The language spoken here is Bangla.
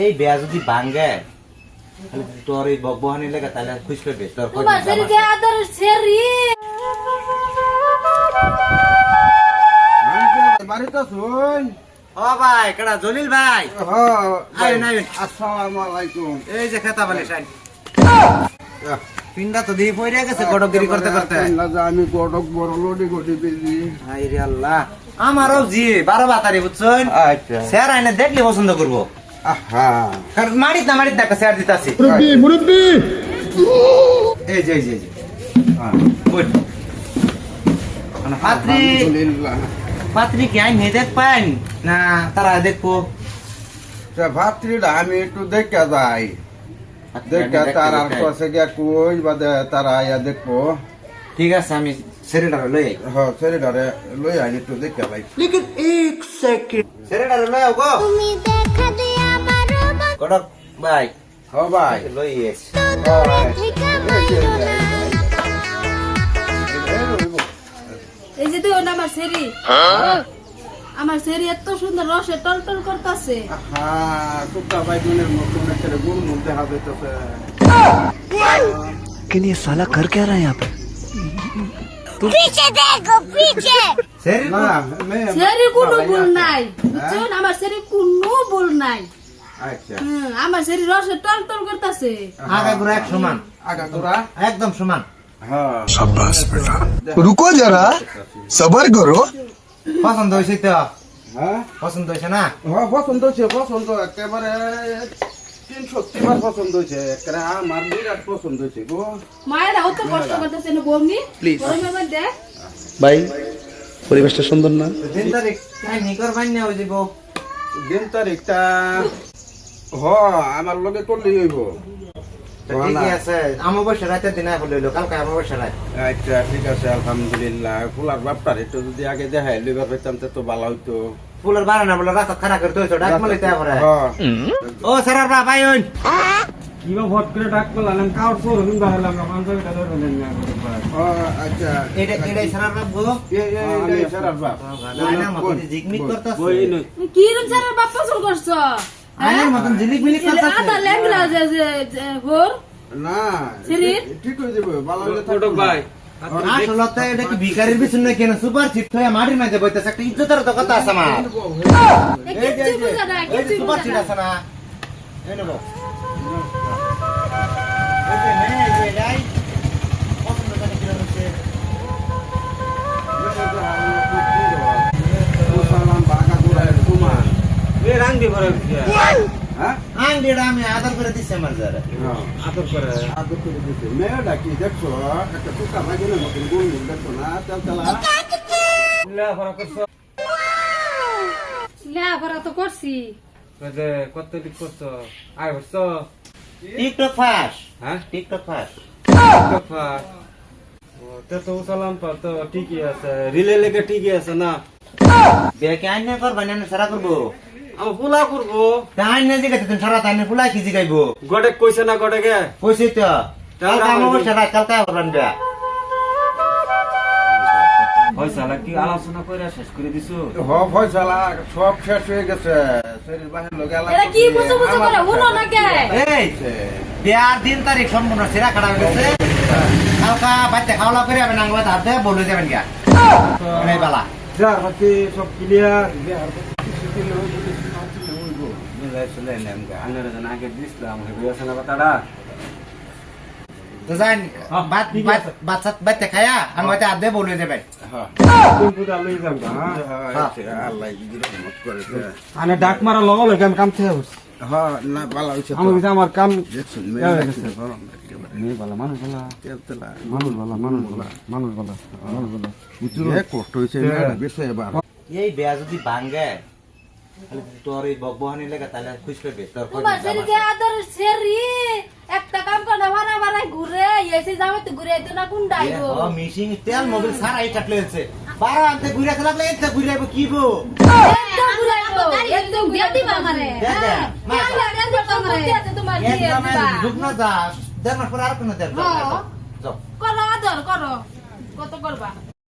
এই বেয়া যদি ভাঙ্গে তাহলে তোর এই বহানি লেগে তাহলে খুশ করবে তোর তোমার সেরি যে আদর সেরি বাড়িতে শুন। ও ভাই কেডা জলিল ভাই আয় নাই আসসালামু আলাইকুম। এই যে খেতা বলে সাইন পিন্ডা তো দিয়ে পড়ে গেছে গডগিরি করতে করতে আমি গডক বড় লডি গডি বেজি। হাই রে আল্লাহ আমারও জি 12 বাতারি বুঝছেন আচ্ছা স্যার আইনে দেখলে পছন্দ করব আহা কারণ মারিত না একটা স্যার দিতাছি মুরব্বি এই যে গুড পাত্রী আলহামদুলিল্লাহ। পাত্রী কি আইন দেখ পাইন না তারা দেখবো ভাতৃটা আমি একটু দেখা যাই, দেখা তার আর কাছে গিয়া কই বাদে তারা আয়া দেখবো। ঠিক আছে আমি সেরেটারে লই আই হ্যাঁ ছেলেটারে লই আইনি একটু দেখা যাই। লেকিন 1 সেকেন্ড সেরেটারে লই আও গো তুমি দেখা দে আমারও গডক ভাই হ ভাই লই এস এই যে দেখো না আমার সেরি আমার সেরি এত সুন্দর রসে টলটল করতেছে হ্যাঁ টুকটা বাইগুনের মতো একটা গুণ মধ্যে হবে তো लेकिन ये साला कर क्या रहा है यहाँ पे? পিছে দেখো পিছে সেরি না মেয়ে সেরি কোনো ভুল নাই বুঝছেন আমার সেরি কোনো ভুল নাই আচ্ছা আমার সেরি রসে টলটল করতেছে আগা গুড়া এক সমান আগা তোরা একদম সমান হ্যাঁ शाबाश बेटा रुको जरा सबर करो পছন্দ হইছে তো হ্যাঁ পছন্দ হইছে না হ্যাঁ পছন্দ হয়েছে পছন্দ একেবারে 300 বার পছন্দ হয়েছে একেবারে আমার বিরাট পছন্দ হয়েছে গো। মায়েরা অত কষ্ট করতেছে না বমি Please. গরমের মধ্যে भाई পরিবেশটা সুন্দর না? দিন তারিখ কাই নিকর বাইনা হই যাব দিন তারিখটা হ আমার লগে করলেই হইব। ঠিক আছে অমাবস্যা রাতে দিন আই হইলো কালকে অমাবস্যা রাত আচ্ছা ঠিক আছে আলহামদুলিল্লাহ। ফুলার বাপটার একটু যদি আগে দেখাই লইবার পাইতাম তো ভালো হইতো। ফুলের বারানা বলে রাস্তা খারাপ করে দইছো ডাক মালি তে পরে হ্যাঁ ও স্যার বাবা ভাই ওই কিবা ভট করে ডাক পেলাম কাউর ফোর হইন বাহালাম না পাঁচশো টাকা ধরে নেন আচ্ছা এটা স্যার বাবা গো এই সারার বাপ আয়নার মতন জিগমিগ করতাছে বই নই কি রকম সারা বাপ পছন্দ করছো আয়নার মতন ঝিলিক মিলিক আদা করতাছে লেংরা যে ঘোর না শরীর? ঠিক হয়ে যাবে ভালো হলে ফটো ভাই আসলে তো এটা কি ভিখারির পিছন না কেন সুপার চিট হয়ে মাটির মধ্যে বইতেছে একটা ইজ্জতের তো কথা আছে আমার কিছু বুঝা না এই যে কিছু সুপার বুঝা চিট না আছে না এই নেব এই যে নে এই যে যাই পছন্দ করে কি হচ্ছে এ রাং দি ভরে হ্যাঁ আং দেড় আমি আদর করে দিছি আমার যারা আদর করে আদর করে দিতে মেয়েটা কি দেখছো একটা টুকা ভাগিনের মতন গুণ দেখছো না তেল তেলা লা ভরা করছ লেখাপড়া তো করছি যে কত দিক করছ আই হচ্ছ টিকটক ফাঁস হ্যাঁ টিকটক ফাঁস কফা ও তো তো সালাম পর তো ঠিকই আছে রিলে লেগে ঠিকই আছে না বেকে আইন না করবা না সারা করবো আমি ফুলা করবো তাই না জিগাইতে তুমি সারা তাই না ফুলাই কি জিগাইবো গড়ে কইছে না গড়ে গে কইছি তো কালকে অমাবস্যা রাত কালকে করবেন বিয়া ফয়সালা কি আলোচনা করে শেষ করে দিছো হ ফয়সালা সব শেষ হয়ে গেছে শরীর বাহির লোক এটা কি বুঝো বুঝো করে হুনো না কে এই বিয়ার দিন তারিখ সম্পূর্ণ সেরা খারাপ হয়ে গেছে কালকা বাচ্চা খাওয়া করে যাবেন আঙ্গুলা হাতে বলে যাবেন গা এই বালা যার হাতে সব ক্লিয়ার আনারে জানা আগে দিছিলাম হয়ে গেছে না কথাটা তো যাই বাচ্চা খায়া আঙ্গুলা হাতে বলে যাবেন তুমি পুরা লই যাম আল্লাহ যদি রহমত করে আনে ডাক মারা লগল আমি কাম থেকে হইছে হ্যাঁ না ভালো হয়েছে আমি কিছু আমার কাম দেখছেন নেই বলা মানুষ বলা তেল তেলা মানুষ বলা মানুষ বলা মানুষ বলা মানুষ বলা কষ্ট হয়েছে বেশি এবার এই বিয়া যদি ভাঙ্গে তাহলে তোর এই বহানি লেগে তাহলে খুশ করবে তোর তোমার সেরি যে আদর সেরি একটা কাম করে ভাড়া ভাড়া ঘুরে এসে যাবে তো ঘুরে তো না কোন ডাইবো মিশিং তেল মোবিল সারা এই কাটলে আছে বারো আনতে ঘুরে লাগলে এটা ঘুরে কি বো একদম ঘুরাইবো একদম বিয়া দিবা আমারে হ্যাঁ তোমার বিয়ে দিবা ঢুক না যা দেড় মাস পরে আর কোনো দেড় হ্যাঁ। যাও করো আদর করো কত করবা